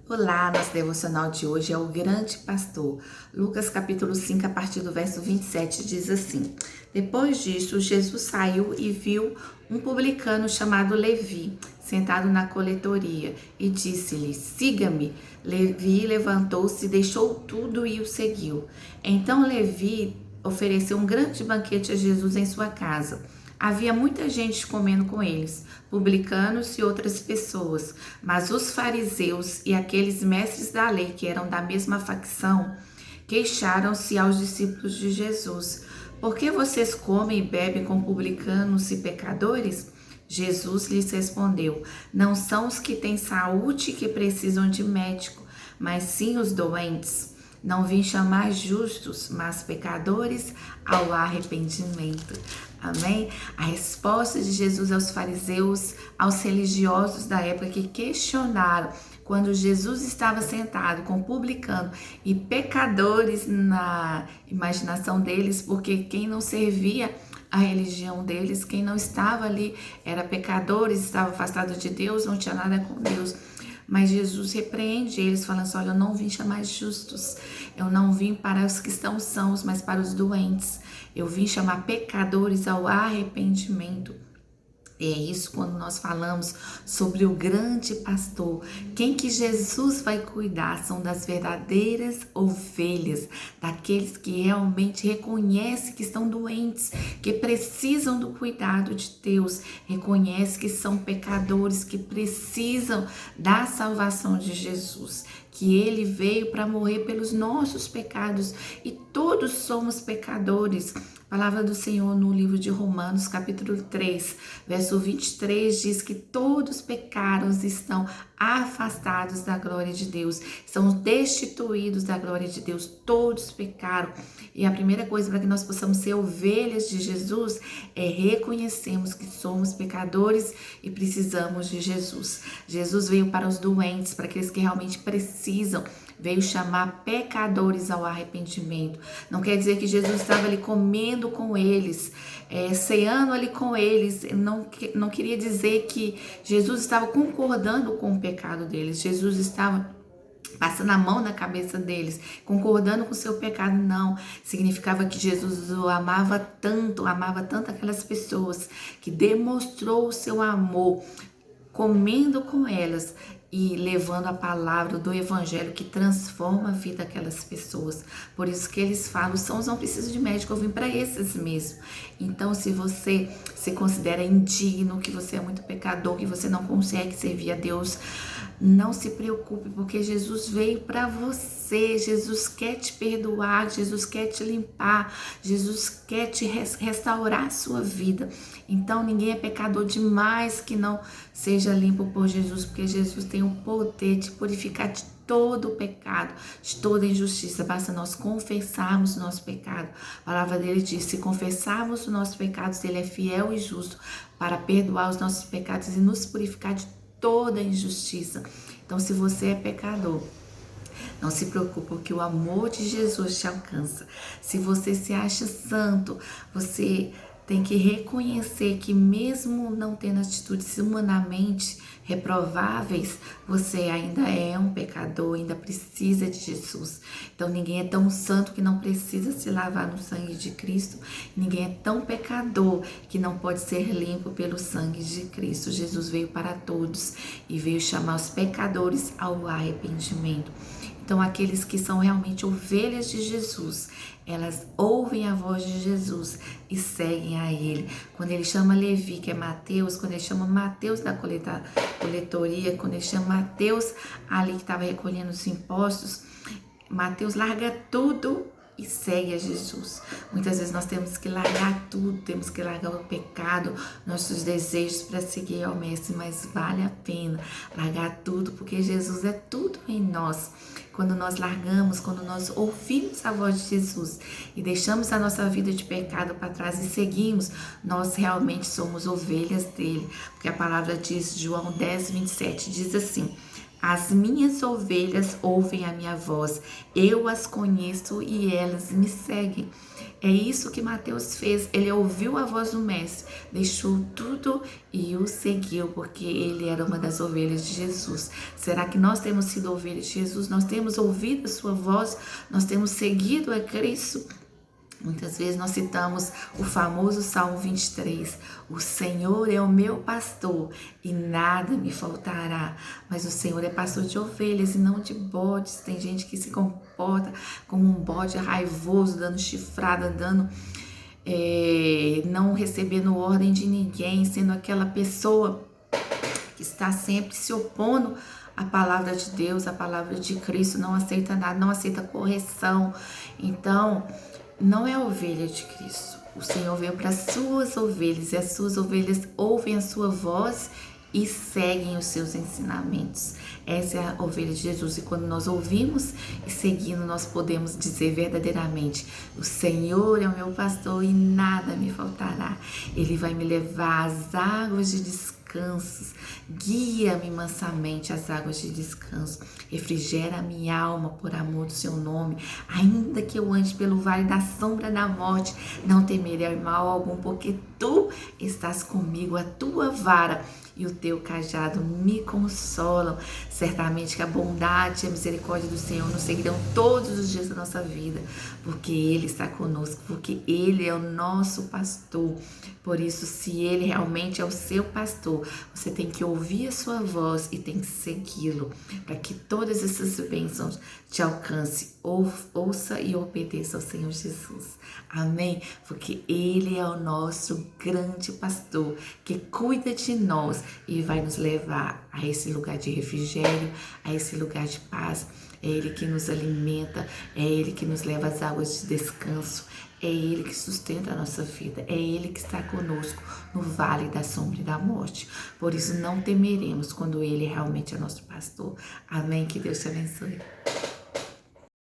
Olá, nosso devocional de hoje é o grande pastor. Lucas capítulo 5, a partir do verso 27, diz assim: Depois disso, Jesus saiu e viu um publicano chamado Levi, sentado na coletoria, e disse-lhe: Siga-me. Levi levantou-se, deixou tudo e o seguiu. Então Levi ofereceu um grande banquete a Jesus em sua casa. Havia muita gente comendo com eles, publicanos e outras pessoas, mas os fariseus e aqueles mestres da lei que eram da mesma facção queixaram-se aos discípulos de Jesus: Por que vocês comem e bebem com publicanos e pecadores? Jesus lhes respondeu: Não são os que têm saúde que precisam de médico, mas sim os doentes. Não vim chamar justos, mas pecadores ao arrependimento. Amém? A resposta de Jesus aos fariseus, aos religiosos da época que questionaram quando Jesus estava sentado com publicano e pecadores na imaginação deles, porque quem não servia a religião deles, quem não estava ali era pecadores, estava afastado de Deus, não tinha nada com Deus. Mas Jesus repreende eles, falando assim: olha, eu não vim chamar justos, eu não vim para os que estão sãos, mas para os doentes. Eu vim chamar pecadores ao arrependimento. E é isso quando nós falamos sobre o grande pastor. Quem que Jesus vai cuidar são das verdadeiras ovelhas, daqueles que realmente reconhecem que estão doentes, que precisam do cuidado de Deus, reconhecem que são pecadores, que precisam da salvação de Jesus, que ele veio para morrer pelos nossos pecados e todos somos pecadores. A palavra do Senhor no livro de Romanos, capítulo 3, verso 23, diz que todos pecaram e estão afastados da glória de Deus, são destituídos da glória de Deus, todos pecaram. E a primeira coisa para que nós possamos ser ovelhas de Jesus é reconhecermos que somos pecadores e precisamos de Jesus. Jesus veio para os doentes, para aqueles que realmente precisam, veio chamar pecadores ao arrependimento. Não quer dizer que Jesus estava ali comendo com eles, ceando ali com eles. Não queria dizer que Jesus estava concordando com o pecado deles. Jesus estava passando a mão na cabeça deles, concordando com o seu pecado. Não, significava que Jesus o amava tanto aquelas pessoas, que demonstrou o seu amor comendo com elas e levando a palavra do evangelho que transforma a vida daquelas pessoas. Por isso que eles falam: os sãos não precisam de médico, eu vim para esses mesmo. Então, se você se considera indigno, que você é muito pecador, que você não consegue servir a Deus, não se preocupe, porque Jesus veio para você. Jesus quer te perdoar, Jesus quer te limpar, Jesus quer te restaurar a sua vida. Então ninguém é pecador demais que não seja limpo por Jesus, porque Jesus tem o poder de purificar de todo o pecado, de toda injustiça. Basta nós confessarmos o nosso pecado. A palavra dele diz: se confessarmos os nossos pecados, ele é fiel e justo para perdoar os nossos pecados e nos purificar de toda injustiça. Então, se você é pecador, não se preocupe, porque o amor de Jesus te alcança. Se você se acha santo, você tem que reconhecer que, mesmo não tendo atitudes humanamente reprováveis, você ainda é um pecador, ainda precisa de Jesus. Então ninguém é tão santo que não precisa se lavar no sangue de Cristo. Ninguém é tão pecador que não pode ser limpo pelo sangue de Cristo. Jesus veio para todos e veio chamar os pecadores ao arrependimento. Então, aqueles que são realmente ovelhas de Jesus, elas ouvem a voz de Jesus e seguem a ele. Quando ele chama Levi, que é Mateus, quando ele chama Mateus da coletoria, quando ele chama Mateus ali que estava recolhendo os impostos, Mateus larga tudo e segue a Jesus. Muitas vezes nós temos que largar tudo, temos que largar o pecado, nossos desejos para seguir ao Mestre, mas vale a pena largar tudo, porque Jesus é tudo em nós. Quando nós largamos, quando nós ouvimos a voz de Jesus e deixamos a nossa vida de pecado para trás e seguimos, nós realmente somos ovelhas dele, porque a palavra diz, João 10, 27, diz assim: as minhas ovelhas ouvem a minha voz, eu as conheço e elas me seguem. É isso que Mateus fez. Ele ouviu a voz do mestre, deixou tudo e o seguiu, porque ele era uma das ovelhas de Jesus. Será que nós temos sido ovelhas de Jesus? Nós temos ouvido a sua voz? Nós temos seguido a Cristo? Muitas vezes nós citamos o famoso Salmo 23. O Senhor é o meu pastor e nada me faltará. Mas o Senhor é pastor de ovelhas e não de bodes. Tem gente que se comporta como um bode raivoso, dando chifrada, não recebendo ordem de ninguém, sendo aquela pessoa que está sempre se opondo à palavra de Deus, à palavra de Cristo, não aceita nada, não aceita correção. Então, não é a ovelha de Cristo. O Senhor veio para as suas ovelhas e as suas ovelhas ouvem a sua voz e seguem os seus ensinamentos. Essa é a ovelha de Jesus. E quando nós ouvimos e seguindo, nós podemos dizer verdadeiramente: o Senhor é o meu pastor e nada me faltará. Ele vai me levar às águas de descanso. Guia-me mansamente às águas de descanso, refrigera a minha alma por amor do seu nome. Ainda que eu ande pelo vale da sombra da morte, não temerei mal algum, porque tu estás comigo, a tua vara e o teu cajado me consolam. Certamente que a bondade e a misericórdia do Senhor nos seguirão todos os dias da nossa vida, porque Ele está conosco, porque Ele é o nosso pastor. Por isso, se Ele realmente é o seu pastor, você tem que ouvir a sua voz e tem que segui-lo, para que todas essas bênçãos te alcancem. Ouça e obedeça ao Senhor Jesus. Amém? Porque Ele é o nosso grande pastor, que cuida de nós e vai nos levar a esse lugar de refrigério, a esse lugar de paz. É Ele que nos alimenta, é Ele que nos leva às águas de descanso, é Ele que sustenta a nossa vida, é Ele que está conosco no vale da sombra e da morte. Por isso não temeremos quando Ele realmente é nosso pastor. Amém? Que Deus te abençoe.